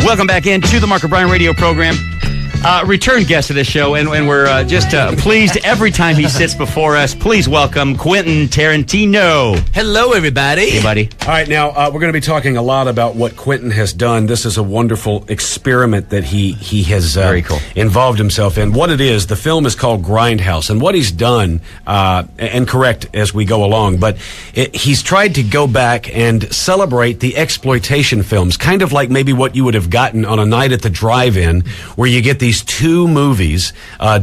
Welcome back into the Mark O'Brien radio program. Return guest of this show, and we're just pleased every time he sits before us. Please welcome Quentin Tarantino. Hello, everybody. Hey, buddy. All right, now we're going to be talking a lot about what Quentin has done. This is a wonderful experiment that he has Very cool. involved himself in. What it is, the film is called Grindhouse, and what he's done, and correct as we go along, but he's tried to go back and celebrate the exploitation films, kind of like maybe what you would have gotten on a night at the drive-in, where you get these two movies,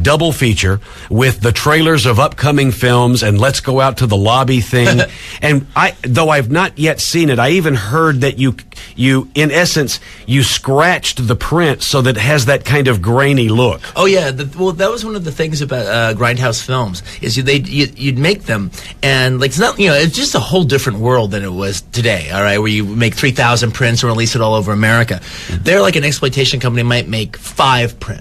double feature, with the trailers of upcoming films and let's go out to the lobby thing. And though I've not yet seen it, I even heard that you in essence, you scratched the print so that it has that kind of grainy look. Oh yeah, well that was one of the things about Grindhouse films is you'd make them and like it's not it's just a whole different world than it was today. All right, where you make 3,000 prints and release it all over America. They're like an exploitation company might make 5 prints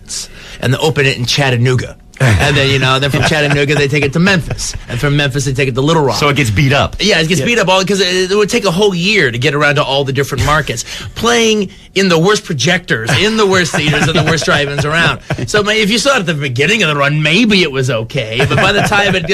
and they open it in Chattanooga. And then, then from Chattanooga, they take it to Memphis. And from Memphis, they take it to Little Rock. So it gets beat up. Yeah, it gets beat up all because it would take a whole year to get around to all the different markets. Playing in the worst projectors, in the worst theaters, and the worst drive-ins around. So if you saw it at the beginning of the run, maybe it was okay. But by the time it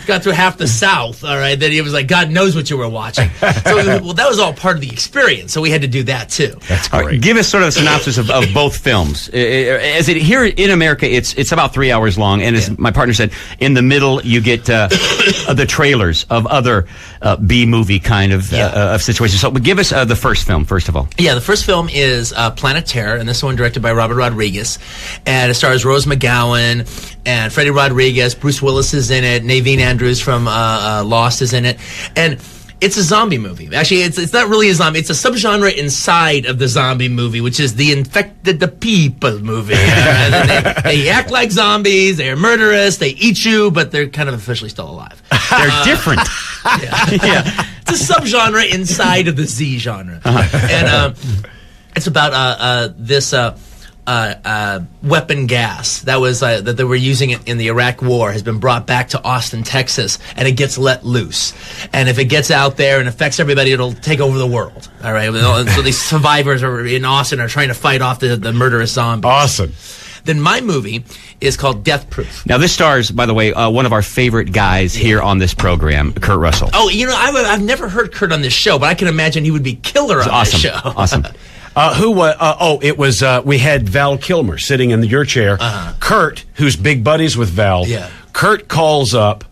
got through half the South, all right, then it was like, God knows what you were watching. So, that was all part of the experience. So we had to do that, too. That's great. Right, give us sort of a synopsis of both films. As it here in America, it's about 3 hours long, and as my partner said, in the middle you get the trailers of other B-movie kind of situations. So give us the first film, first of all. Yeah, the first film is Planet Terror, and this one directed by Robert Rodriguez, and it stars Rose McGowan and Freddie Rodriguez. Bruce Willis is in it. Naveen Andrews from Lost is in it, and it's a zombie movie. Actually, it's not really a zombie. It's a subgenre inside of the zombie movie, which is the infected the people movie. They act like zombies. They're murderous. They eat you, but they're kind of officially still alive. They're different. Yeah. It's a subgenre inside of the Z genre. And it's about this weapon gas that was that they were using it in the Iraq War has been brought back to Austin, Texas, and it gets let loose. And if it gets out there and affects everybody, it'll take over the world. All right. So these survivors are in Austin are trying to fight off the murderous zombies. Awesome. Then my movie is called Death Proof. Now, this stars, by the way, one of our favorite guys here on this program, Kurt Russell. Oh, I've never heard Kurt on this show, but I can imagine he would be killer on this show. Awesome. It was, we had Val Kilmer sitting in your chair. Kurt, who's big buddies with Val, Kurt calls up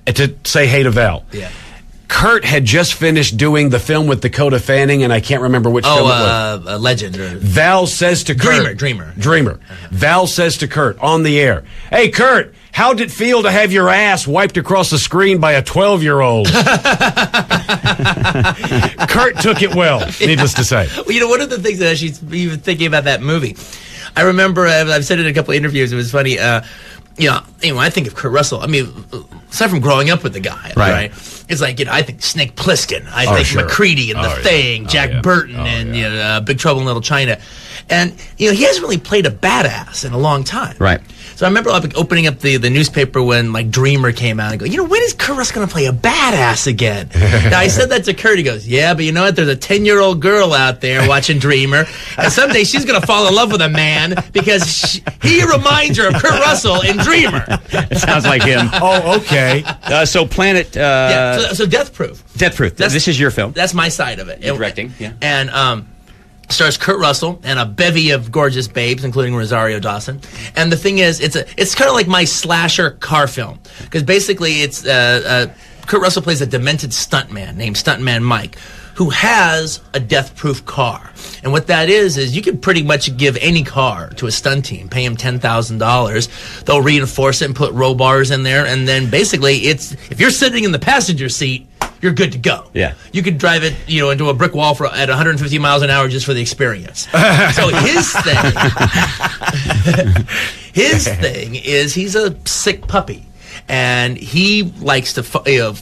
to say hey to Val. Yeah. Kurt had just finished doing the film with Dakota Fanning, and I can't remember which film it was. Legend. Val says to Kurt... Dreamer. Val says to Kurt on the air, "Hey, Kurt, how did it feel to have your ass wiped across the screen by a 12-year-old? Kurt took it well, needless to say. Well, one of the things that she's even thinking about that movie, I remember, I've said it in a couple of interviews, it was funny, anyway, I think of Kurt Russell, aside from growing up with the guy, right? It's like, I think Snake Plissken, I think McCready and The Thing, Jack Burton and Big Trouble in Little China. And, he hasn't really played a badass in a long time. Right. So I remember opening up the newspaper when Dreamer came out and go, when is Kurt Russell going to play a badass again? Now I said that to Kurt. He goes, yeah, but you know what? There's a 10-year-old girl out there watching Dreamer, and someday she's going to fall in love with a man because he reminds her of Kurt Russell in Dreamer. It sounds like him. Oh, okay. So Planet... So Death Proof. Death Proof. This is your film. That's my side of it. You're directing, yeah. And stars Kurt Russell and a bevy of gorgeous babes, including Rosario Dawson. And the thing is, it's kind of like my slasher car film, because basically it's Kurt Russell plays a demented stuntman named Stuntman Mike, who has a death-proof car. And what that is you could pretty much give any car to a stunt team, pay them $10,000. They'll reinforce it and put roll bars in there, and then basically if you're sitting in the passenger seat, you're good to go. Yeah. You could drive it, into a brick wall at 150 miles an hour just for the experience. So his thing is he's a sick puppy. and he likes to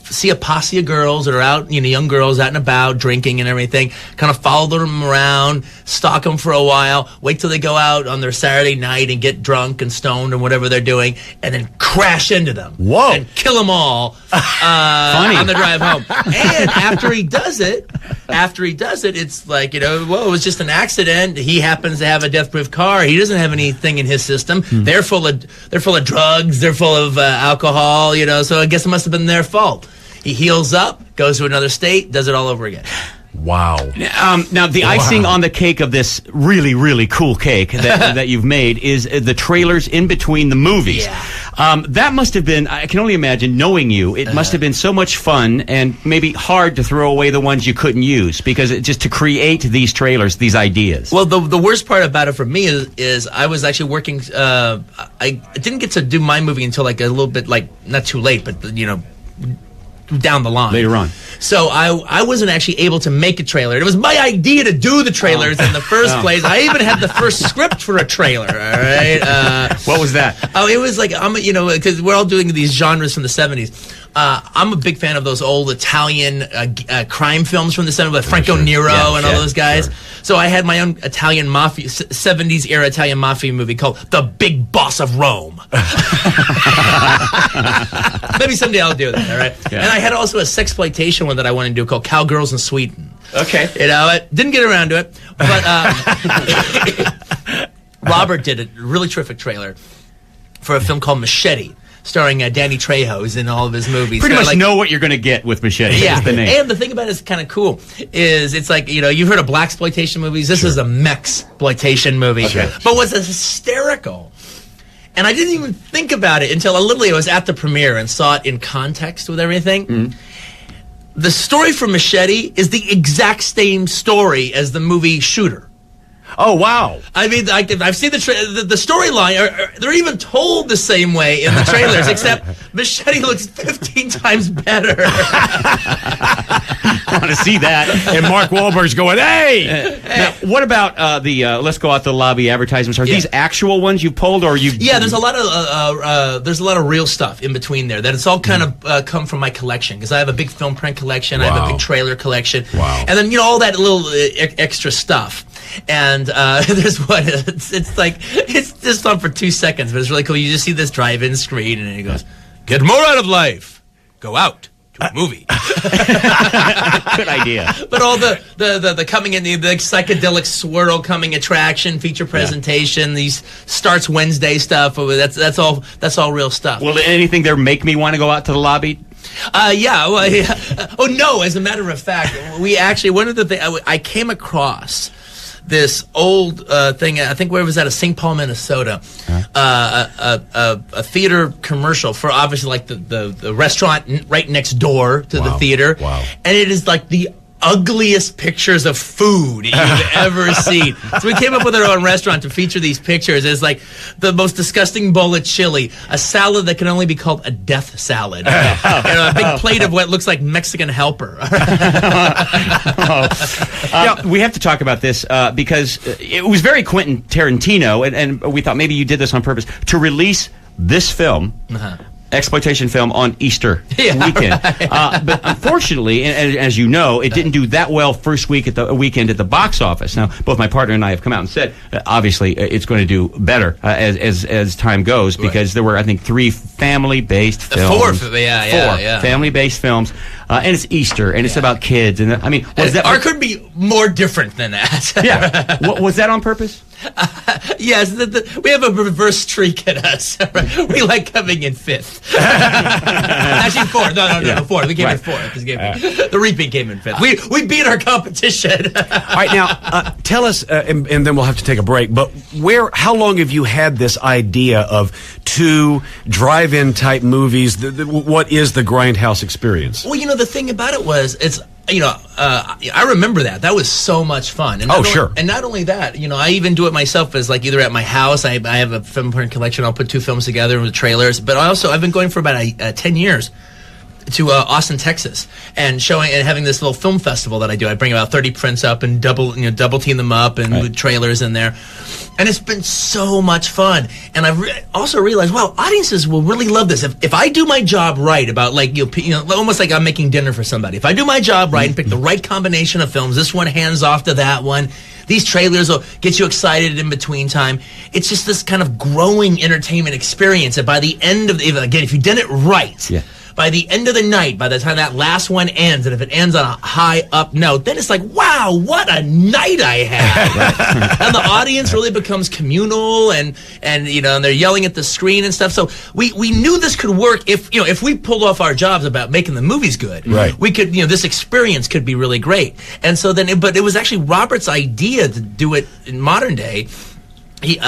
see a posse of girls that are out, young girls out and about drinking and everything, kind of follow them around, stalk them for a while, wait till they go out on their Saturday night and get drunk and stoned and whatever they're doing, and then crash into them. Whoa. And kill them all on the drive home. And after he does it, it's like, well, it was just an accident. He happens to have a death-proof car. He doesn't have anything in his system. They're full of drugs. They're full of alcohol. So I guess it must have been their fault. He heals up, goes to another state, does it all over again. Wow. Now, the icing on the cake of this really, really cool cake that you've made is the trailers in between the movies. Yeah. That must have been, I can only imagine, knowing you, it must have been so much fun and maybe hard to throw away the ones you couldn't use, because just to create these trailers, these ideas. Well, the worst part about it for me is I was actually working, I didn't get to do my movie until like a little bit, like, not too late, but, down the line. Later on. So I wasn't actually able to make a trailer. It was my idea to do the trailers in the first place. I even had the first script for a trailer, all right? What was that? Oh, it was like, because we're all doing these genres from the 70s. I'm a big fan of those old Italian crime films from the 70s, like Franco Nero and all those guys. Sure. So I had my own Italian mafia, 70s era Italian mafia movie called The Big Boss of Rome. Maybe someday I'll do that, all right? Yeah. And I had also a sexploitation one that I wanted to do called Cowgirls in Sweden. Okay. I didn't get around to it, but Robert did a really terrific trailer for a film called Machete, starring Danny Trejo, who's in all of his movies. Pretty much know what you're going to get with Machete. Yeah, is the name. And the thing about it is kind of cool is it's like, you've heard of blaxploitation movies. This is a mexploitation movie. Okay. But what's hysterical, and I didn't even think about it until I was at the premiere and saw it in context with everything. Mm-hmm. The story for Machete is the exact same story as the movie Shooter. Oh, wow. I mean, I've seen the storyline. They're even told the same way in the trailers, except Machete looks 15 times better. I want to see that. And Mark Wahlberg's going, hey! Now, what about the Let's Go Out to the Lobby advertisements? Are these actual ones you pulled, or you? Yeah, there's a lot of real stuff in between there. That it's all kind of come from my collection, because I have a big film print collection. Wow. I have a big trailer collection. Wow. And then all that little extra stuff. And there's one. It's just on for 2 seconds, but it's really cool. You just see this drive-in screen, and it goes, "Get more out of life. Go out to a movie." Good idea. But all the coming in, the psychedelic swirl coming attraction, feature presentation, these Starts Wednesday stuff. That's all real stuff. Will anything there make me want to go out to the lobby? Yeah. Well, yeah. Oh no! As a matter of fact, we actually one of the things I came across this old thing. I think where it was at St. Paul, Minnesota, a theater commercial for obviously like the restaurant right next door to the theater. Wow. And it is like the ugliest pictures of food you've ever seen. So we came up with our own restaurant to feature these pictures. It's like the most disgusting bowl of chili, a salad that can only be called a death salad, a big plate of what looks like Mexican helper. We have to talk about this because it was very Quentin Tarantino, and we thought maybe you did this on purpose to release this film. Exploitation film on Easter weekend. Right. But unfortunately, and as you know, it didn't do that well first weekend at the box office. Now, both my partner and I have come out and said, obviously, it's going to do better as time goes, because there were, I think, 3 family-based films. 4 family-based films. And it's Easter, and it's about kids. And I mean, or could be more different than that. Yeah. Was that on purpose? Yes, we have a reverse streak in us. We like coming in 5th. Actually, 4th. No, 4th. We came in 4th. The repeat came in 5th. We beat our competition. All right, now tell us, and then we'll have to take a break. But how long have you had this idea of 2 drive-in type movies? What is the Grindhouse experience? Well, the thing about it was I remember that. That was so much fun. And sure. And not only that, I even do it myself as like either at my house. I have a film print collection. I'll put 2 films together with trailers. But I've been going for about 10 years. Austin, Texas, and having this little film festival that I do. I bring about 30 prints up and double team them up and with trailers in there, and it's been so much fun. And I also realized, wow, audiences will really love this if I do my job right about almost like I'm making dinner for somebody. If I do my job right and pick the right combination of films, this one hands off to that one. These trailers will get you excited in between time. It's just this kind of growing entertainment experience. And by the end of if you did it right. Yeah. By the end of the night, by the time that last one ends, and if it ends on a high up note, then it's like, wow, what a night I had. And the audience really becomes communal, and they're yelling at the screen and stuff. So we knew this could work if we pulled off our jobs about making the movies good. Right. We could, this experience could be really great. And so but it was actually Robert's idea to do it in modern day. He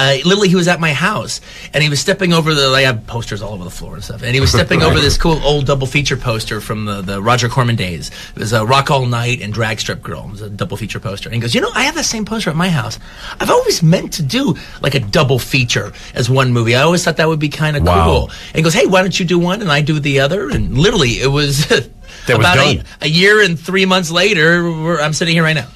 was at my house, and he was stepping over I have posters all over the floor and stuff, and he was stepping over this cool old double feature poster from the Roger Corman days. It was Rock All Night and Drag Strip Girl. It was a double feature poster. And he goes, I have that same poster at my house. I've always meant to do like a double feature as one movie. I always thought that would be kind of cool. And he goes, hey, why don't you do one and I do the other? And literally, it was... About a year and 3 months later, I'm sitting here right now.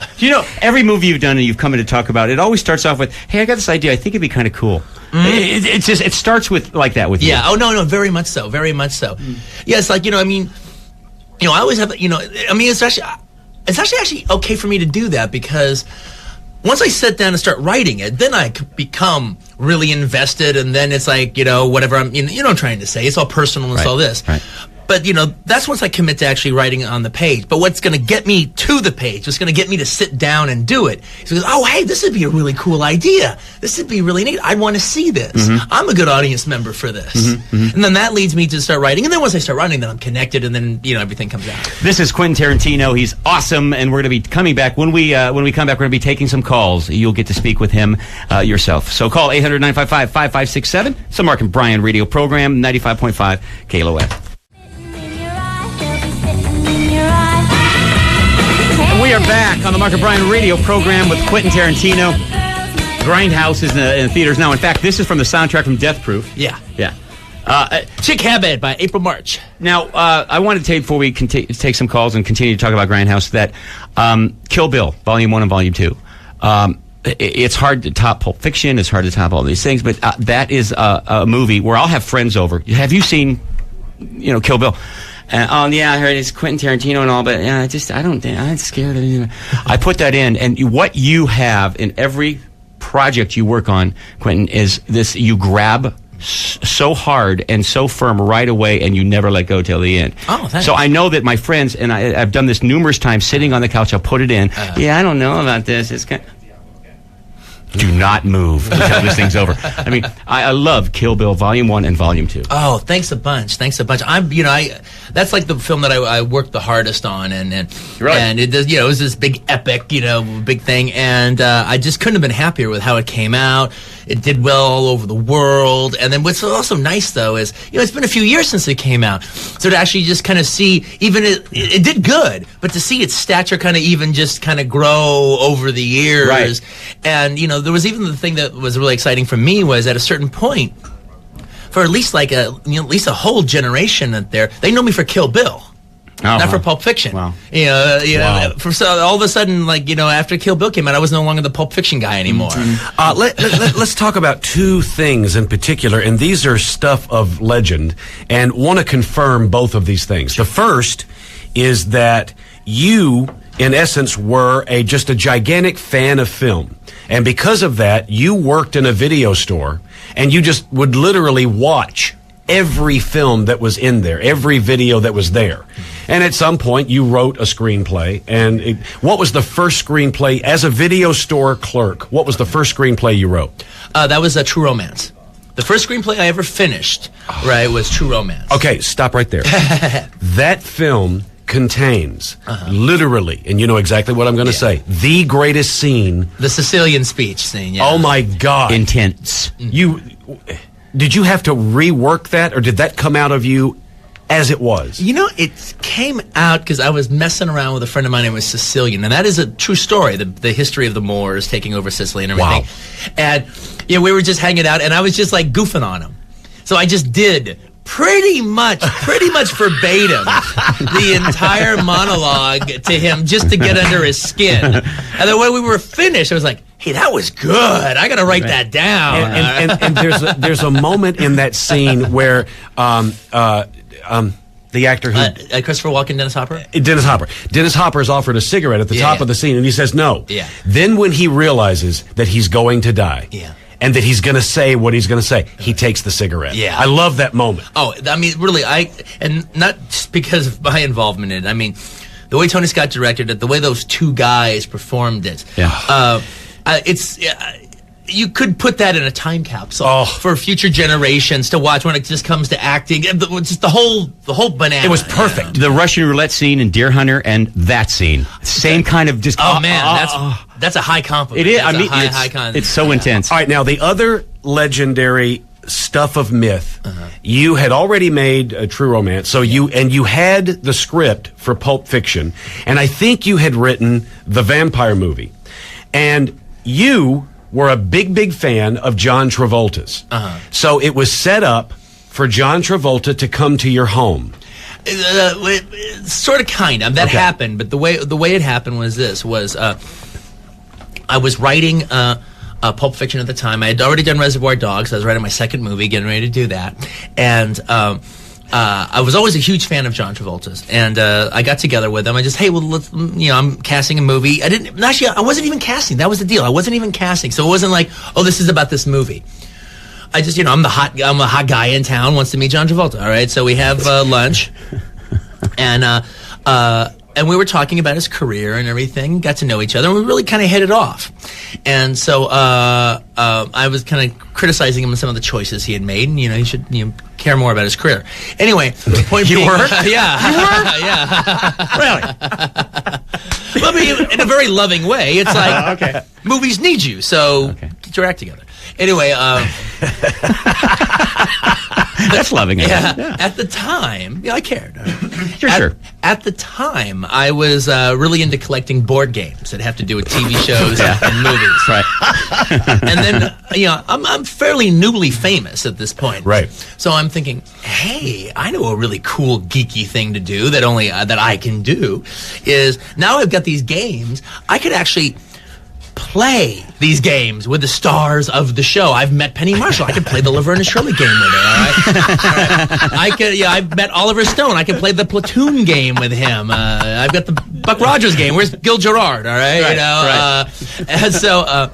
Every movie you've done and you've come in to talk about, it always starts off with, hey, I got this idea. I think it'd be kind of cool. It starts with like that with you. Yeah. Oh, no, very much so. Very much so. Yeah, it's like, I always have, it's actually okay for me to do that, because once I sit down and start writing it, then I become really invested, and then it's like, whatever I'm trying to say. It's all personal and it's all this. Right. But, that's once I commit to actually writing it on the page. But what's going to get me to the page, what's going to get me to sit down and do it, is because, oh, hey, this would be a really cool idea. This would be really neat. I want to see this. I'm a good audience member for this. And then that leads me to start writing. And then once I start writing, then I'm connected, and then, everything comes out. This is Quentin Tarantino. He's awesome, and we're going to be coming back. When we come back, we're going to be taking some calls. You'll get to speak with him yourself. So call 800-955-5567. It's the Mark and Brian radio program, 95.5 KLOS. We are back on the Mark and Brian radio program with Quentin Tarantino. Grindhouse is in the theaters now. In fact, this is from the soundtrack from Death Proof. Yeah. Yeah. Chick Habit by April March. Now, I want to tell you before we take some calls and continue to talk about Grindhouse that Kill Bill, Volume 1 and Volume 2, it's hard to top Pulp Fiction. It's hard to top all these things. But that is a movie where I'll have friends over. Have you seen, Kill Bill? Yeah, I heard it's Quentin Tarantino and all, but I'm scared of it. I put that in, and what you have in every project you work on, Quentin, is this: you grab so hard and so firm right away, and you never let go till the end. Oh, thanks. So I know that my friends, and I've done this numerous times, sitting on the couch, I'll put it in. I don't know about this. It's kind of... Do not move until this thing's over. I mean, I love Kill Bill Volume 1 and Volume 2. Oh, thanks a bunch. That's like the film that I worked the hardest on, and it was this big epic, big thing, and I just couldn't have been happier with how it came out. It did well all over the world, and then what's also nice though is, it's been a few years since it came out, so to actually just kind of see, even it did good, but to see its stature kind of even just kind of grow over the years, right. And there was even the thing that was really exciting for me was at a certain point, for at least at least a whole generation out there, they know me for Kill Bill. Not for Pulp Fiction. Wow. So all of a sudden, after Kill Bill came out, I was no longer the Pulp Fiction guy anymore. Let's talk about two things in particular, and these are stuff of legend, and want to confirm both of these things. The first is that you, in essence, were just a gigantic fan of film. And because of that, you worked in a video store, and you just would literally watch every film that was in there, every video that was there. And at some point, you wrote a screenplay. And what was the first screenplay as a video store clerk? What was the first screenplay you wrote? That was True Romance. The first screenplay I ever finished, was True Romance. Okay, stop right there. That film contains literally, and you know exactly what I'm going to say, the greatest scene. The Sicilian speech scene, yeah. Oh my God. Intense. Did you have to rework that, or did that come out of you as it was? It came out because I was messing around with a friend of mine who was Sicilian, and that is a true story, the history of the Moors taking over Sicily and everything. Wow. And we were just hanging out, and I was just goofing on him. So I just did pretty much verbatim the entire monologue to him just to get under his skin. And then when we were finished, I was like, hey, that was good. I got to write that down. And there's a moment in that scene where the actor who Christopher Walken, Dennis Hopper is offered a cigarette at the top of the scene, and he says no. Yeah. Then when he realizes that he's going to die, and that he's going to say what he's going to say, he takes the cigarette. Yeah. I love that moment. Oh, I mean, really, and not just because of my involvement in it. I mean, the way Tony Scott directed it, the way those two guys performed it. Yeah. You could put that in a time capsule for future generations to watch when it just comes to acting. Just the whole banana. It was perfect. The Russian roulette scene in Deer Hunter and that scene, same kind of just. Oh man, that's a high compliment. It is. That's high compliment. It's so intense. All right, now the other legendary stuff of myth. You had already made a True Romance, so you had the script for Pulp Fiction, and I think you had written the vampire movie, and you were a big fan of John Travolta's. So it was set up for John Travolta to come to your home. Sort of, kind of. That happened, but the way it happened was this: I was writing Pulp Fiction at the time. I had already done Reservoir Dogs. I was writing my second movie, getting ready to do that, and I was always a huge fan of John Travolta's, and I got together with him. I just, hey, well, let's, I'm casting a movie. I wasn't even casting. That was the deal. I wasn't even casting, so it wasn't like, oh, this is about this movie. I just, I'm a hot guy in town, wants to meet John Travolta. All right, so we have lunch, and we were talking about his career and everything, got to know each other, and we really kind of hit it off. And so I was kind of criticizing him on some of the choices he had made, and, he should care more about his career. Anyway, the point being... You were? Yeah. You were? Yeah. Really? Well, I mean, in a very loving way. It's like, movies need you, so get your act together. Anyway... That's loving it. Yeah. At the time, I cared. Sure. At the time, I was really into collecting board games that have to do with TV shows and movies. Right. And then, I'm fairly newly famous at this point. Right. So I'm thinking, hey, I know a really cool geeky thing to do that only that I can do is now I've got these games. I could actually play these games with the stars of the show. I've met Penny Marshall. I can play the Laverne and Shirley game with her. All right? I've met Oliver Stone. I can play the Platoon game with him. I've got the Buck Rogers game. Where's Gil Gerard? All right, and so.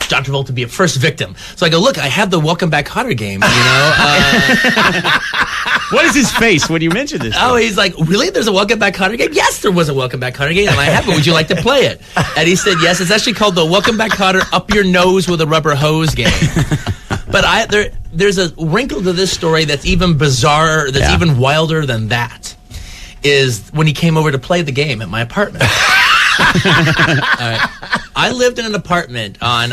John Travolta be a first victim. So I go, look, I have the Welcome Back Kotter game, What is his face when you mention this? Oh, he's like, really? There's a Welcome Back Kotter game? Yes, there was a Welcome Back Kotter game, and I have it. Would you like to play it? And he said, yes. It's actually called the Welcome Back Kotter Up Your Nose with a Rubber Hose game. But there's a wrinkle to this story that's even bizarre, that's even wilder than that, is when he came over to play the game at my apartment. I lived in an apartment on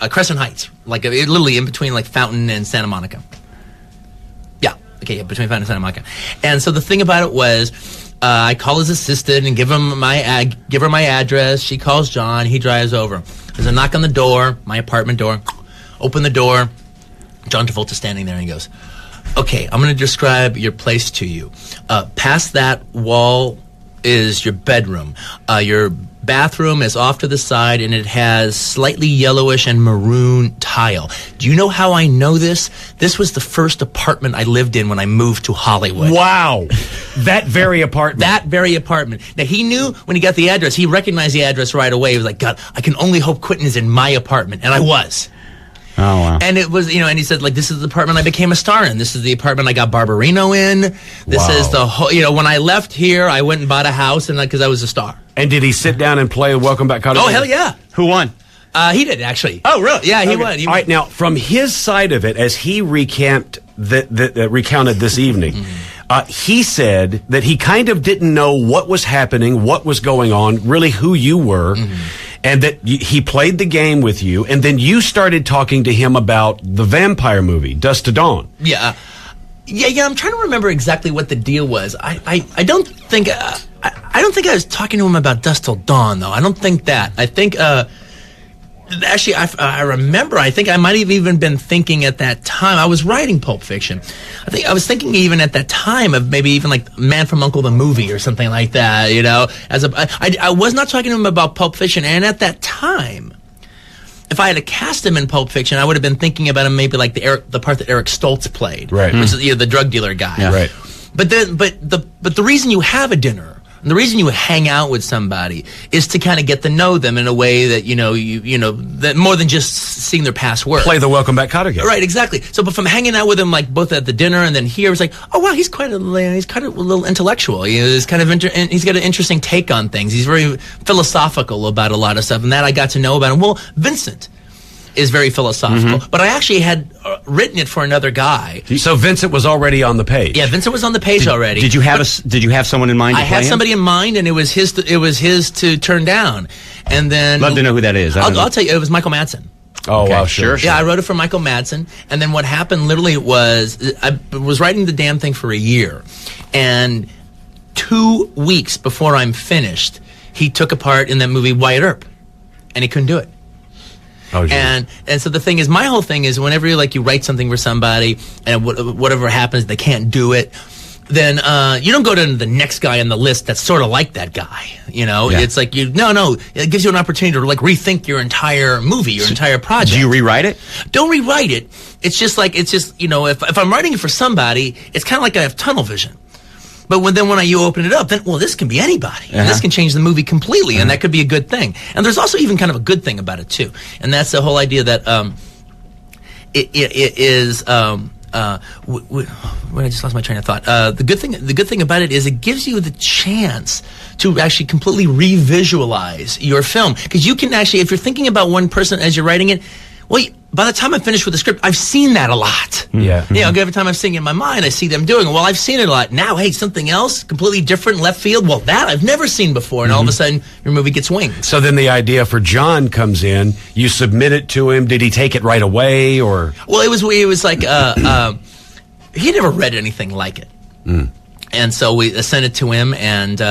Crescent Heights, literally in between Fountain and Santa Monica. Between Fountain and Santa Monica. And so the thing about it was, I call his assistant and give her my address. She calls John. He drives over. There's a knock on the door, my apartment door. Open the door. John Travolta standing there, and he goes, "Okay, I'm going to describe your place to you. Past that wall is your bedroom. Your bathroom is off to the side, and it has slightly yellowish and maroon tile. Do you know how I know this? This was the first apartment I lived in when I moved to Hollywood." Wow. That very apartment. That very apartment. Now, he knew when he got the address, he recognized the address right away. He was like, God, I can only hope Quentin is in my apartment. And I was. Oh, wow. And it was, and he said, this is the apartment I became a star in. This is the apartment I got Barbarino in. This is the whole, when I left here, I went and bought a house because I was a star. And did he sit down and play Welcome Back, Kotter? Oh, hell yeah. Who won? He did, actually. Oh, really? Yeah, he won. All right, now, from his side of it, as he recounted this evening, he said that he kind of didn't know what was happening, what was going on, really who you were, and that he played the game with you, and then you started talking to him about the vampire movie, Dusk to Dawn. Yeah. I'm trying to remember exactly what the deal was. I don't think I was talking to him about Dusk Till Dawn, though. I don't think that. I think Actually, I remember, I think I might have even been thinking at that time, I was writing Pulp Fiction. I think I was thinking even at that time of maybe even like Man from U.N.C.L.E. the movie or something like that, you know. I was not talking to him about Pulp Fiction, and at that time, if I had to cast him in Pulp Fiction, I would have been thinking about him maybe like the part that Eric Stoltz played, right? Which is, you know, the drug dealer guy, right? But the reason you have a dinner, and the reason you hang out with somebody, is to kind of get to know them in a way that you know that more than just seeing their past work. Play the welcome back card again. Right, exactly. So, but from hanging out with him, like both at the dinner and then here, it's like, oh wow, he's kind of a little intellectual. You know, he's kind of he's got an interesting take on things. He's very philosophical about a lot of stuff, and that I got to know about him. Well, Vincent is very philosophical, but I actually had written it for another guy. So Vincent was already on the page. Yeah, Vincent was on the page already. Did you have someone in mind? I had somebody in mind, and it was his to turn down. And then love to know who that is. I'll tell you, it was Michael Madsen. Oh, okay, wow, sure. Yeah, I wrote it for Michael Madsen, and then what happened literally was I was writing the damn thing for a year, and 2 weeks before I'm finished, he took a part in that movie Wyatt Earp, and he couldn't do it. Oh, and so the thing is, my whole thing is whenever you write something for somebody and whatever happens, they can't do it, then you don't go to the next guy on the list that's sort of like that guy. You know, it's like it gives you an opportunity to like rethink your entire movie, your entire project. Do you rewrite it? Don't rewrite it. It's just you know, if I'm writing it for somebody, it's kind of like I have tunnel vision. But when you open it up, then, well, this can be anybody. And this can change the movie completely, and that could be a good thing. And there's also even kind of a good thing about it, too. And that's the whole idea that it is... I just lost my train of thought. The good thing about it is it gives you the chance to actually completely re-visualize your film. Because you can actually, if you're thinking about one person as you're writing it, well, by the time I'm finished with the script, I've seen that a lot. Yeah. You know, every time I'm seeing it in my mind, I see them doing it. Well, I've seen it a lot. Now, hey, something else, completely different, left field. Well, that I've never seen before. And all of a sudden, your movie gets wings. So then the idea for John comes in. You submit it to him. Did he take it right away, or? Well, it was like he never read anything like it. And so we sent it to him, and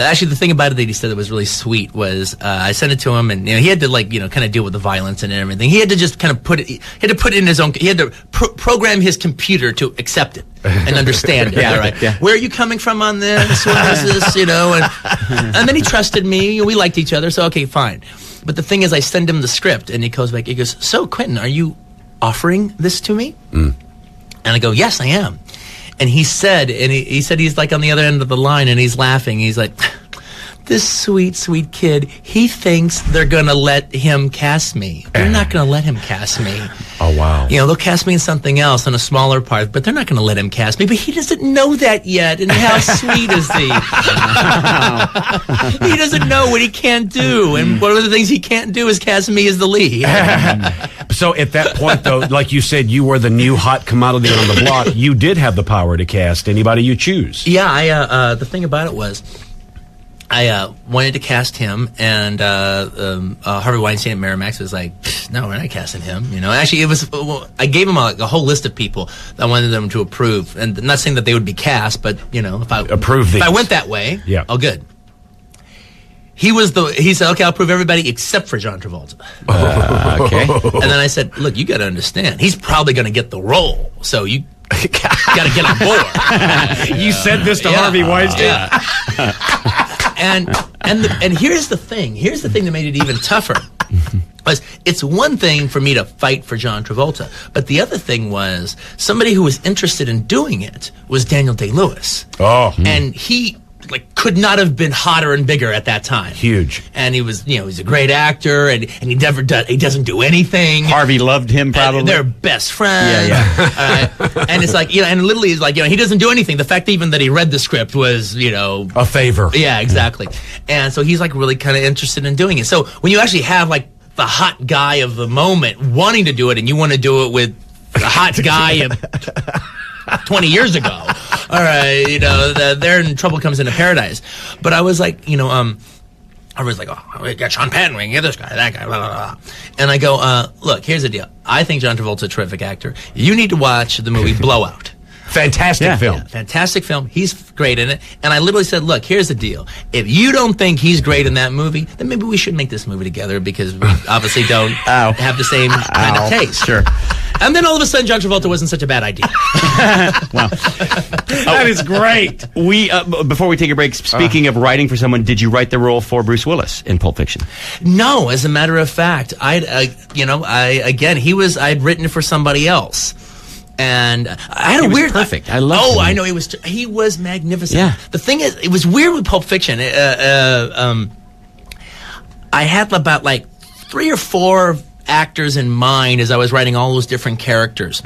actually, the thing about it that he said that was really sweet was I sent it to him, and he had to kind of deal with the violence and everything. He had to just kind of put it in his own. He had to program his computer to accept it and understand it. Yeah, right. Yeah. Where are you coming from on this? What is this? You know, and then he trusted me. We liked each other, so okay, fine. But the thing is, I send him the script, and he goes back. He goes, "So, Quentin, are you offering this to me?" And I go, "Yes, I am." And he said, he's like on the other end of the line, and he's laughing. He's like, this sweet, sweet kid, he thinks they're going to let him cast me. They're not going to let him cast me. Oh, wow. You know, they'll cast me in something else, in a smaller part, but they're not going to let him cast me. But he doesn't know that yet. And how sweet is he? He doesn't know what he can't do. And one of the things he can't do is cast me as the lead. So at that point, though, like you said, you were the new hot commodity on the block. You did have the power to cast anybody you choose. Yeah, the thing about it was, I wanted to cast him, and Harvey Weinstein at Miramax was like, "No, we're not casting him." You know, actually, it was. I gave him a whole list of people that I wanted them to approve, and I'm not saying that they would be cast, but you know, if I went that way, yeah, oh, good. He said, "Okay, I'll approve everybody except for John Travolta." Okay. And then I said, "Look, you got to understand, he's probably going to get the role, so you got to get on board." You said this to Harvey Weinstein. Yeah. And here's the thing that made it even tougher. Was it's one thing for me to fight for John Travolta, but the other thing was somebody who was interested in doing it was Daniel Day-Lewis. Oh. And he could not have been hotter and bigger at that time. Huge. And he was, he's a great actor, and he doesn't do anything. Harvey loved him, probably. And they're best friends. Yeah. And it's like, and literally it's like, he doesn't do anything. The fact even that he read the script was, a favor. Yeah, exactly. And so he's really kind of interested in doing it. So when you actually have the hot guy of the moment wanting to do it, and you want to do it with the hot guy of 20 years ago, all right, there in trouble comes into paradise. But I was like, I was like, oh, we got Sean Penn, we can get this guy, that guy, blah, blah, blah. And I go, look, here's the deal. I think John Travolta's a terrific actor. You need to watch the movie Blowout. Fantastic film. Yeah, fantastic film. He's great in it. And I literally said, look, here's the deal. If you don't think he's great in that movie, then maybe we should make this movie together because we obviously don't have the same kind of taste. Sure. And then all of a sudden, John Travolta wasn't such a bad idea. Wow. That is great. We before we take a break, speaking of writing for someone, did you write the role for Bruce Willis in Pulp Fiction? No, as a matter of fact, I'd written for somebody else. And I had a weird perfect. I love him. I know he was magnificent. Yeah. The thing is, it was weird with Pulp Fiction. I had about like 3 or 4 actors in mind as I was writing all those different characters.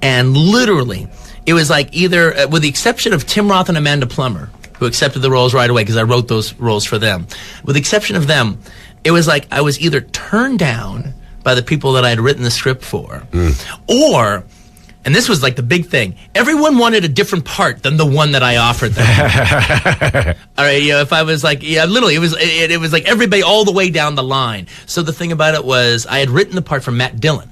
And literally, it was like either, with the exception of Tim Roth and Amanda Plummer, who accepted the roles right away because I wrote those roles for them. With the exception of them, it was like I was either turned down by the people that I had written the script for, or, and this was like the big thing, everyone wanted a different part than the one that I offered them. All right, if I was like, literally, it was like everybody all the way down the line. So the thing about it was, I had written the part for Matt Dillon,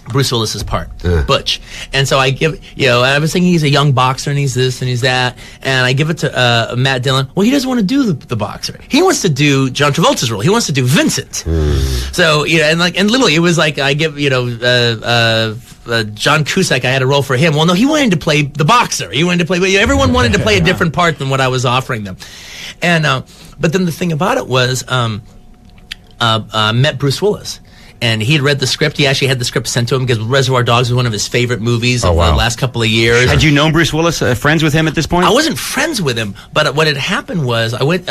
Bruce Willis's part, Butch. And so I I was thinking he's a young boxer and he's this and he's that. And I give it to Matt Dillon. Well, he doesn't want to do the boxer. He wants to do John Travolta's role. He wants to do Vincent. So, and literally it was like I give, John Cusack, I had a role for him. Well, no, he wanted to play the boxer. He wanted to play, everyone wanted to play a different part than what I was offering them. And, but then the thing about it was, met Bruce Willis. And he had read the script. He actually had the script sent to him because Reservoir Dogs was one of his favorite movies of the last couple of years. Had you known Bruce Willis, friends with him at this point? I wasn't friends with him, but what had happened was I went...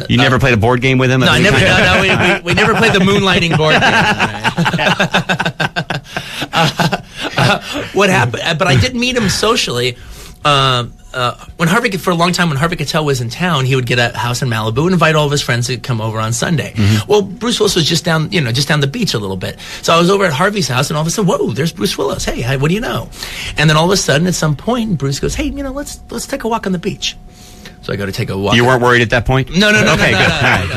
you never played a board game with him? No, I never. We never played the moonlighting board game. What happened? But I did meet him socially. For a long time, when Harvey Keitel was in town, he would get a house in Malibu and invite all of his friends to come over on Sunday. Well, Bruce Willis was just down the beach a little bit. So I was over at Harvey's house, and all of a sudden, whoa, there's Bruce Willis. Hey, what do you know? And then all of a sudden, at some point, Bruce goes, hey, let's take a walk on the beach. So I go to take a walk. You weren't worried at that point? No. Okay, good.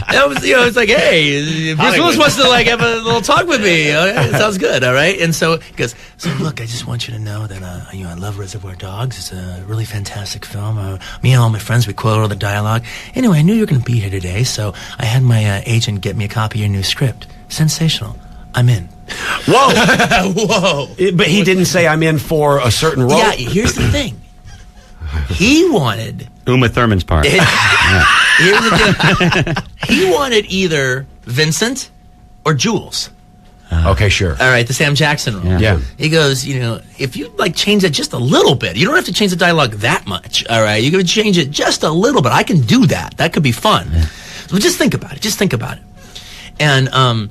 That was, it's like, hey, Bruce Willis wants to like have a little talk with me. It sounds good, all right? And so he goes, so look, I just want you to know that I love Reservoir Dogs. It's a really fantastic film. Me and all my friends, we quote all the dialogue. Anyway, I knew you were going to be here today, so I had my agent get me a copy of your new script. Sensational. I'm in. Whoa. Whoa. But he didn't say I'm in for a certain role? Yeah, here's the thing. He wanted Uma Thurman's part. Here's the deal. He wanted either Vincent or Jules. Okay, sure. All right, the Sam Jackson role. Yeah. He goes, if you change it just a little bit, you don't have to change the dialogue that much. All right, you can change it just a little bit. I can do that. That could be fun. So just think about it. And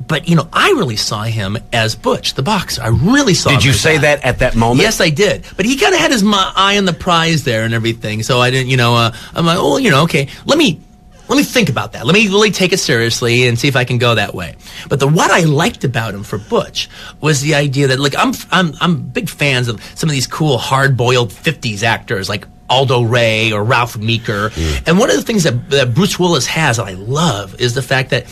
but I really saw him as Butch, the boxer. I really saw him. Did you say that at that moment? Yes, I did. But he kind of had his eye on the prize there and everything. So I didn't, I'm like, okay, let me think about that. Let me really take it seriously and see if I can go that way. But what I liked about him for Butch was the idea that, like, I'm big fans of some of these cool hard-boiled 50s actors like Aldo Ray or Ralph Meeker. And one of the things that Bruce Willis has that I love is the fact that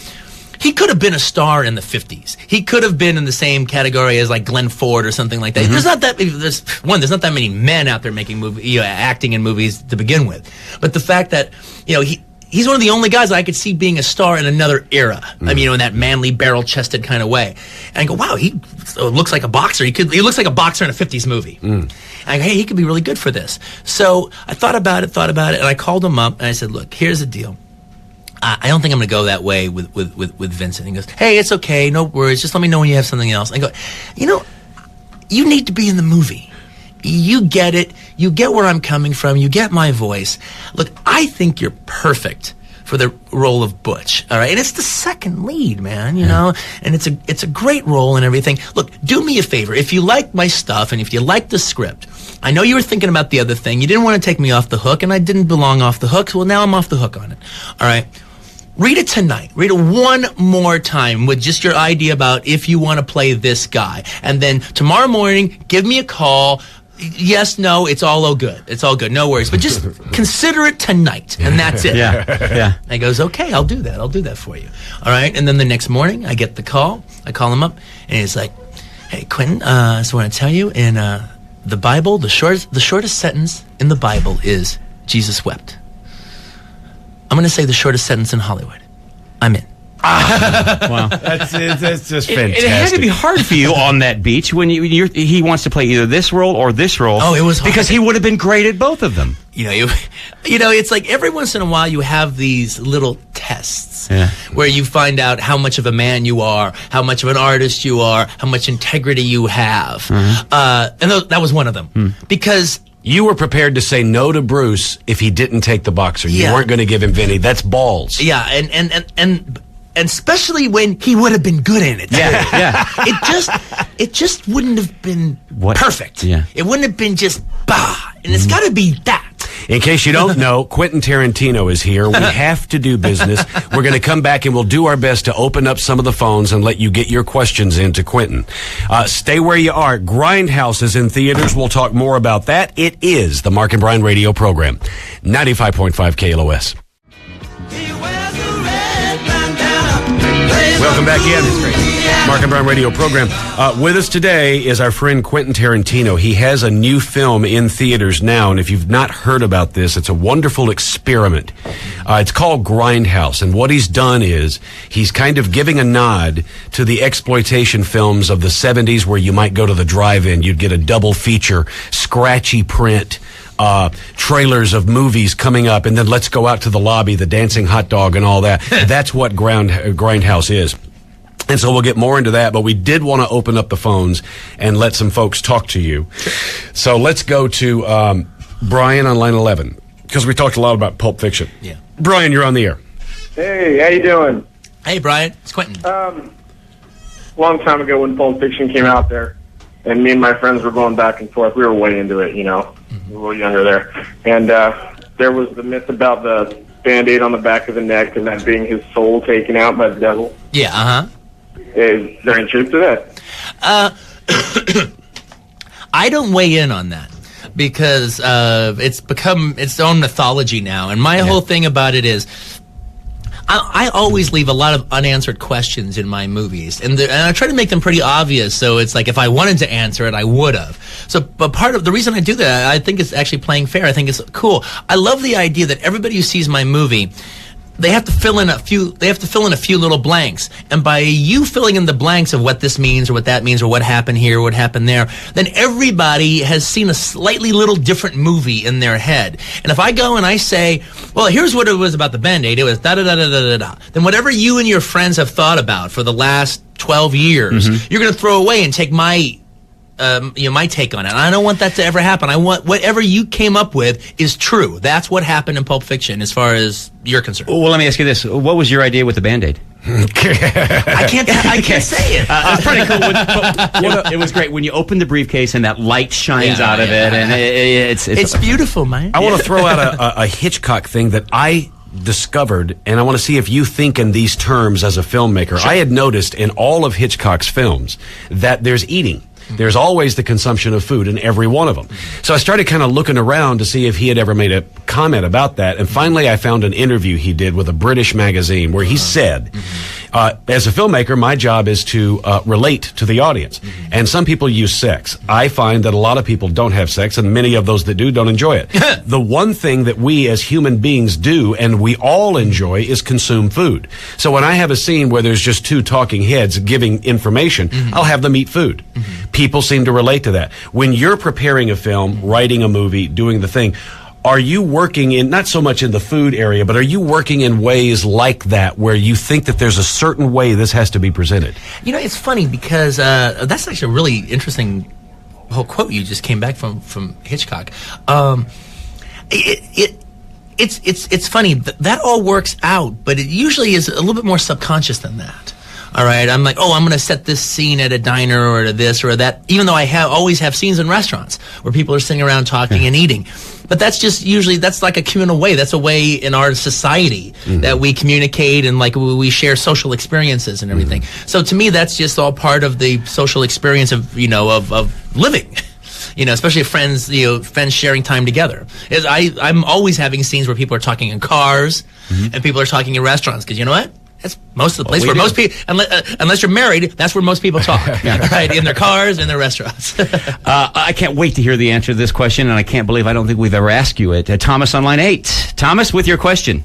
he could have been a star in the 50s. He could have been in the same category as like Glenn Ford or something like that. There's not that many men out there making acting in movies to begin with. But the fact that he's one of the only guys that I could see being a star in another era. I mean, in that manly, barrel-chested kind of way. And I go, wow, he looks like a boxer. He looks like a boxer in a 50s movie. And I go, hey, he could be really good for this. So I thought about it, and I called him up and I said, look, here's the deal. I don't think I'm going to go that way with Vincent. He goes, hey, it's okay, no worries. Just let me know when you have something else. I go, you need to be in the movie. You get it. You get where I'm coming from. You get my voice. Look, I think you're perfect for the role of Butch. All right, and it's the second lead, man. And it's a great role and everything. Look, do me a favor. If you like my stuff and if you like the script, I know you were thinking about the other thing. You didn't want to take me off the hook, and I didn't belong off the hook. Well, now I'm off the hook on it. All right. Read it tonight. Read it one more time with just your idea about if you want to play this guy. And then tomorrow morning, give me a call. Yes, no, it's all good. It's all good. No worries. But just consider it tonight, and that's it. Yeah. And he goes, okay, I'll do that. I'll do that for you. All right. And then the next morning, I get the call. I call him up, and he's like, Hey, Quentin, so I want to tell you, in the Bible, the shortest sentence in the Bible is, Jesus wept. I'm going to say the shortest sentence in Hollywood. I'm in. Wow, that's just fantastic. It had to be hard for you on that beach when he wants to play either this role or this role. Oh, it was hard. Because he would have been great at both of them. You know, it's like every once in a while you have these little tests where you find out how much of a man you are, how much of an artist you are, how much integrity you have. And that was one of them. Because you were prepared to say no to Bruce if he didn't take the boxer. You weren't going to give him Vinny. That's balls. Yeah, and especially when he would have been good in it. Yeah. It just wouldn't have been perfect. Yeah. It wouldn't have been just bah. And it's got to be that. In case you don't know, Quentin Tarantino is here. We have to do business. We're going to come back and we'll do our best to open up some of the phones and let you get your questions into Quentin. Stay where you are. Grindhouse is in theaters. We'll talk more about that. It is the Mark and Brian radio program. 95.5 KLOS. Welcome back in. Mark and Brian radio program. With us today is our friend Quentin Tarantino. He has a new film in theaters now, and if you've not heard about this, it's a wonderful experiment. It's called Grindhouse, and what he's done is he's kind of giving a nod to the exploitation films of the 70s where you might go to the drive-in, you'd get a double feature, scratchy print, trailers of movies coming up, and then let's go out to the lobby, the dancing hot dog and all that. That's what Grindhouse is. And so we'll get more into that, but we did want to open up the phones and let some folks talk to you. So let's go to Brian on line 11, because we talked a lot about Pulp Fiction. Yeah. Brian, you're on the air. Hey, how you doing? Hey, Brian. It's Quentin. Long time ago when Pulp Fiction came out there, and me and my friends were going back and forth. We were way into it, you know. A little younger there. And there was the myth about the Band-Aid on the back of the neck and that being his soul taken out by the devil. Yeah, Is there any truth to that? I don't weigh in on that because it's become its own mythology now. And my whole thing about it is I always leave a lot of unanswered questions in my movies, and I try to make them pretty obvious. So it's like if I wanted to answer it, I would have. So, but part of the reason I do that, I think it's actually playing fair. I think it's cool. I love the idea that everybody who sees my movie, they have to fill in a few little blanks. And by you filling in the blanks of what this means or what that means or what happened here or what happened there, then everybody has seen a slightly little different movie in their head. And if I go and I say, well, here's what it was about the Band-Aid, it was da-da-da-da-da-da-da, then whatever you and your friends have thought about for the last 12 years, you're going to throw away and take my take on it. And I don't want that to ever happen. I want whatever you came up with is true. That's what happened in Pulp Fiction as far as you're concerned. Well, let me ask you this. What was your idea with the Band-Aid? I can't say it. It's pretty cool. It was great when you open the briefcase and that light shines out of it, and it's beautiful, man. I want to throw out a Hitchcock thing that I discovered, and I want to see if you think in these terms as a filmmaker. Sure. I had noticed in all of Hitchcock's films that there's eating. There's always the consumption of food in every one of them. So I started kind of looking around to see if he had ever made a comment about that. And finally, I found an interview he did with a British magazine where he said, as a filmmaker, my job is to relate to the audience. And some people use sex. I find that a lot of people don't have sex, and many of those that do don't enjoy it. The one thing that we as human beings do, and we all enjoy, is consume food. So when I have a scene where there's just two talking heads giving information, I'll have them eat food. People seem to relate to that. When you're preparing a film, writing a movie, doing the thing, are you working in, not so much in the food area, but are you working in ways like that where you think that there's a certain way this has to be presented? You know, it's funny because that's actually a really interesting whole quote you just came back from Hitchcock. It's funny. That all works out, but it usually is a little bit more subconscious than that. All right, I'm like, I'm going to set this scene at a diner or to this or that, even though I always have scenes in restaurants where people are sitting around talking and eating. But that's just usually, that's like a communal way. That's a way in our society that we communicate and like we share social experiences and everything. So to me, that's just all part of the social experience of, of living. Especially friends, friends sharing time together. I'm always having scenes where people are talking in cars and people are talking in restaurants because you know what? That's most of the place where most people, unless you're married, that's where most people talk, right? In their cars, in their restaurants. I can't wait to hear the answer to this question, and I don't think we've ever asked you it. Thomas on line 8. Thomas, with your question.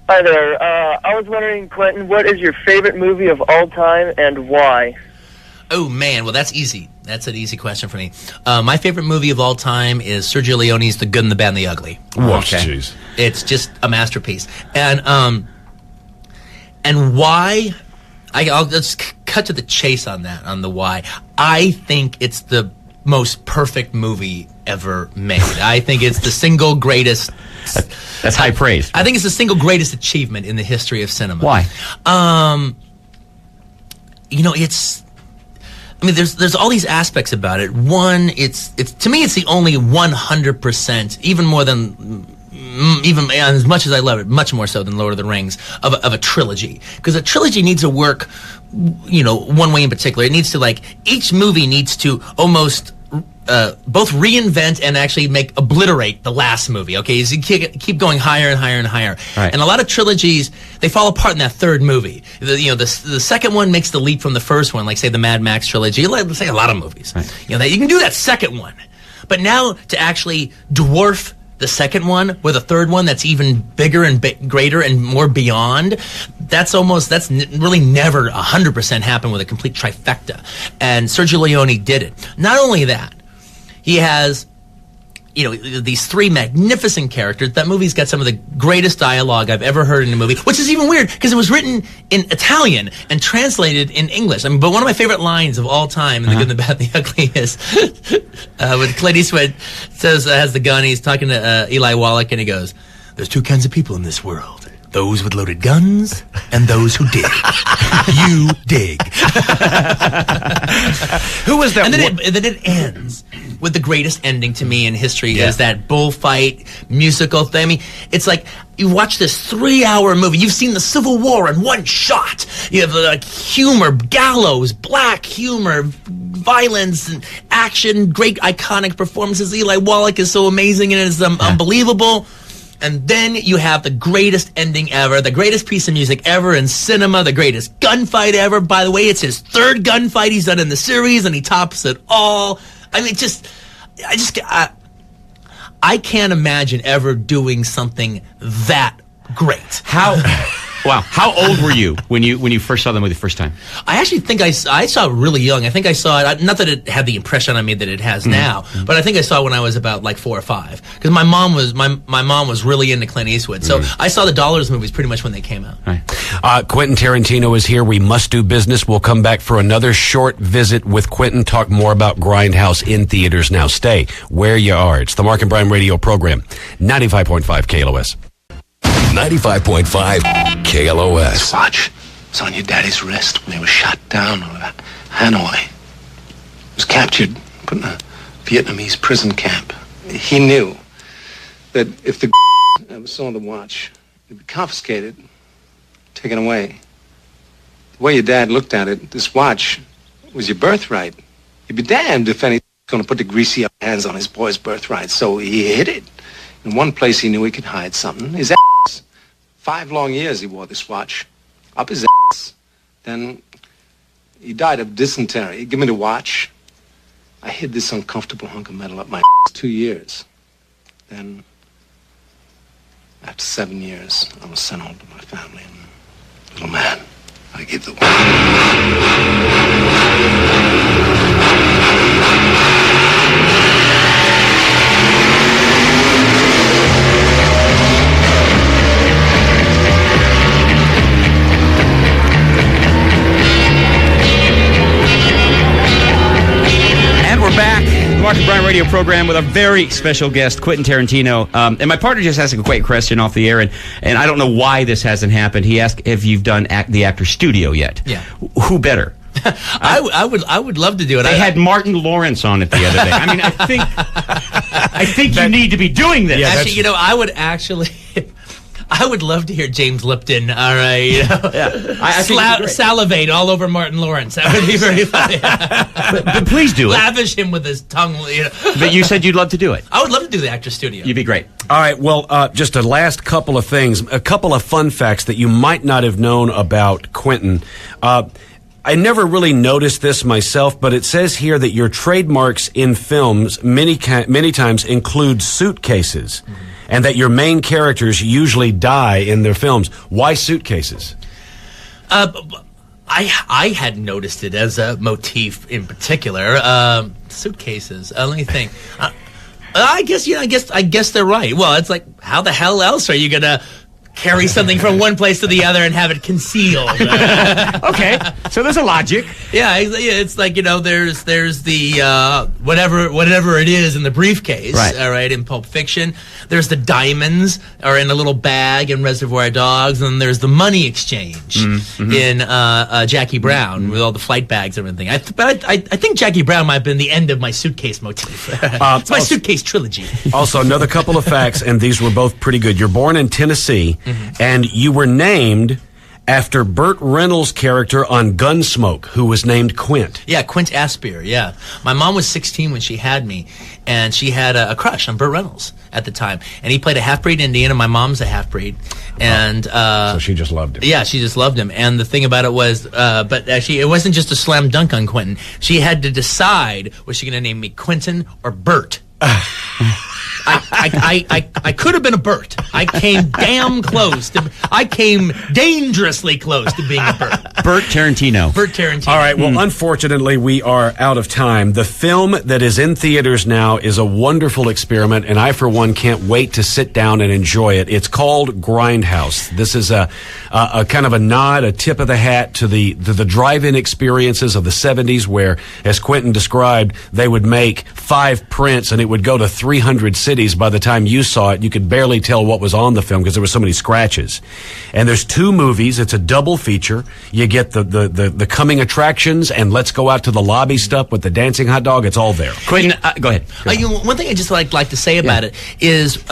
Hi there. I was wondering, Quentin, what is your favorite movie of all time and why? Oh, man. Well, that's easy. That's an easy question for me. My favorite movie of all time is Sergio Leone's The Good and the Bad and the Ugly. Jeez. It's just a masterpiece. And why? I'll just cut to the chase on that, on the why. I think it's the most perfect movie ever made. I think it's the single greatest. That's high praise. I think it's the single greatest achievement in the history of cinema. Why? There's all these aspects about it. One, it's to me, it's the only 100%, even more than. Even as much as I love it, much more so than Lord of the Rings, of a trilogy. Because a trilogy needs to work, one way in particular. It needs to, each movie needs to almost both reinvent and actually obliterate the last movie, okay? So you keep going higher and higher and higher. Right. And a lot of trilogies, they fall apart in that third movie. The second one makes the leap from the first one, like, say, the Mad Max trilogy. Let's say a lot of movies. Right. You can do that second one. But now to actually dwarf the second one with a third one that's even bigger and greater and more beyond, that's really never 100% happened with a complete trifecta. And Sergio Leone did it. Not only that, he has these three magnificent characters. That movie's got some of the greatest dialogue I've ever heard in a movie, which is even weird because it was written in Italian and translated in English. But one of my favorite lines of all time in The Good, the Bad, and the Ugly is when Clint Eastwood has the gun, he's talking to Eli Wallach, and he goes, "There's two kinds of people in this world. Those with loaded guns and those who dig. You dig." Who was that? And then it ends with the greatest ending to me in history is that bullfight musical thing. I mean, it's like you watch this 3-hour movie. You've seen the Civil War in one shot. You have humor, gallows, black humor, violence, and action, great iconic performances. Eli Wallach is so amazing and it's unbelievable. And then you have the greatest ending ever, the greatest piece of music ever in cinema, the greatest gunfight ever. By the way, it's his third gunfight he's done in the series, and he tops it all. I mean, I can't imagine ever doing something that great. Wow. How old were you when you first saw the movie the first time? I actually think I saw it really young. I think I saw it, not that it had the impression on me that it has now, but I think I saw it when I was about 4 or 5. Because my mom was really into Clint Eastwood. So I saw the Dollars movies pretty much when they came out. Right. Quentin Tarantino is here. We must do business. We'll come back for another short visit with Quentin, talk more about Grindhouse in theaters now. Stay where you are. It's the Mark and Brian radio program, 95.5 KLOS. 95.5 KLOS. This watch was on your daddy's wrist when he was shot down over Hanoi. He was captured, put in a Vietnamese prison camp. He knew that if the ever saw the watch, it'd be confiscated, taken away. The way your dad looked at it, this watch was your birthright. You'd be damned if anyone was going to put the greasy hands on his boy's birthright. So he hid it. In one place he knew he could hide something. His ass. 5 long years he wore this watch. Up his ass. Then he died of dysentery. He gave me the watch. I hid this uncomfortable hunk of metal up my ass 2 years. Then, after 7 years, I was sent home to my family. And, little man, I gave the watch. We're back, the Mark and Brian radio program with a very special guest, Quentin Tarantino. And my partner just asked a great question off the air, and I don't know why this hasn't happened. He asked if you've done the Actor Studio yet. Yeah. Who better? I would love to do it. They had Martin Lawrence on it the other day. I mean, I think you need to be doing this. Yeah, actually, I would love to hear James Lipton. All right, you know, I think it'd be great. salivate all over Martin Lawrence. That would be very funny. But please do it. Lavish him with his tongue. You know. But you said you'd love to do it. I would love to do the Actors Studio. You'd be great. All right, well, just a last couple of things, a couple of fun facts that you might not have known about Quentin. I never really noticed this myself, but it says here that your trademarks in films many times include suitcases, and that your main characters usually die in their films. Why suitcases? I hadn't noticed it as a motif in particular. Suitcases. Let me think. I guess they're right. Well, it's like, how the hell else are you gonna carry something from one place to the other and have it concealed? Okay, so there's a logic. Yeah, it's like, you know, there's the whatever it is in the briefcase, right? All right, in Pulp Fiction. There's the diamonds are in a little bag in Reservoir Dogs, and there's the money exchange in Jackie Brown with all the flight bags and everything. But I think Jackie Brown might have been the end of my suitcase motif. It's my suitcase trilogy. Also, another couple of facts, and these were both pretty good. You're born in Tennessee, and you were named after Burt Reynolds' character on Gunsmoke, who was named Quint. Yeah, Quint Aspire, yeah. My mom was 16 when she had me, and she had a crush on Burt Reynolds at the time. And he played a half-breed Indian, and my mom's a half-breed. And so she just loved him. Yeah, she just loved him. And the thing about it was, but actually, it wasn't just a slam dunk on Quentin. She had to decide, was she going to name me Quentin or Burt? I could have been a Burt. I came damn close. I came dangerously close to being a Burt. Burt Tarantino. Burt Tarantino. All right, well, unfortunately, we are out of time. The film that is in theaters now is a wonderful experiment, and I, for one, can't wait to sit down and enjoy it. It's called Grindhouse. This is a kind of a nod, a tip of the hat to the drive-in experiences of the 70s where, as Quentin described, they would make 5 prints and it would go to 300 cities. By the time you saw it, you could barely tell what was on the film because there were so many scratches. And there's 2 movies. It's a double feature. You get the coming attractions and let's go out to the lobby stuff with the dancing hot dog. It's all there. Quentin, go ahead. One thing I just like to say about it is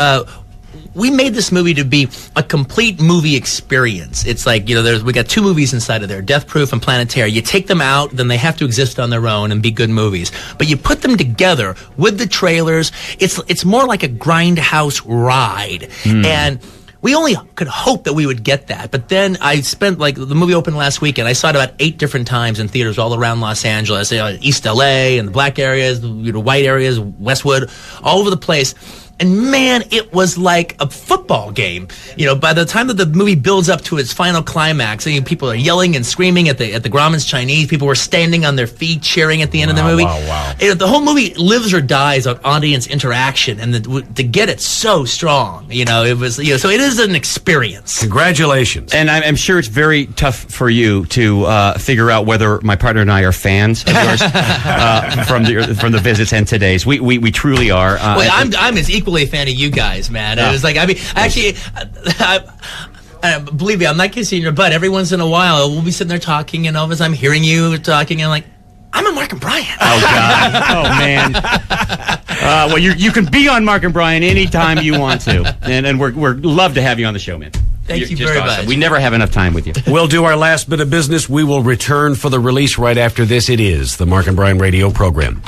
we made this movie to be a complete movie experience. It's like, you know, we got 2 movies inside of there, Death Proof and Planetary. You take them out, then they have to exist on their own and be good movies. But you put them together with the trailers. It's more like a grindhouse ride. And we only could hope that we would get that. But then I spent, like, the movie opened last week, and I saw it about 8 different times in theaters all around Los Angeles, you know, East LA and the black areas, the white areas, Westwood, all over the place. And man, it was like a football game. You know, by the time that the movie builds up to its final climax, you know, people are yelling and screaming at the Grauman's Chinese. People were standing on their feet cheering at the end of the movie. Wow. You know, the whole movie lives or dies on audience interaction, and to get it so strong, you know, it was, you know, so it is an experience. Congratulations. And I'm sure it's very tough for you to figure out whether my partner and I are fans of yours from the visits and today's. We truly are. Well, I'm as equally a fan of you guys, man. It was like, I mean, actually, believe me, I'm not kissing your butt. Every once in a while, we'll be sitting there talking, and all of a sudden, I'm hearing you talking, and I'm like, I'm a Mark and Brian. Oh, God. Oh, man. Well, you can be on Mark and Brian anytime you want to. And we're love to have you on the show, man. Thank you just very awesome. much. We never have enough time with you. We'll do our last bit of business. We will return for the release right after this. It is the Mark and Brian radio program.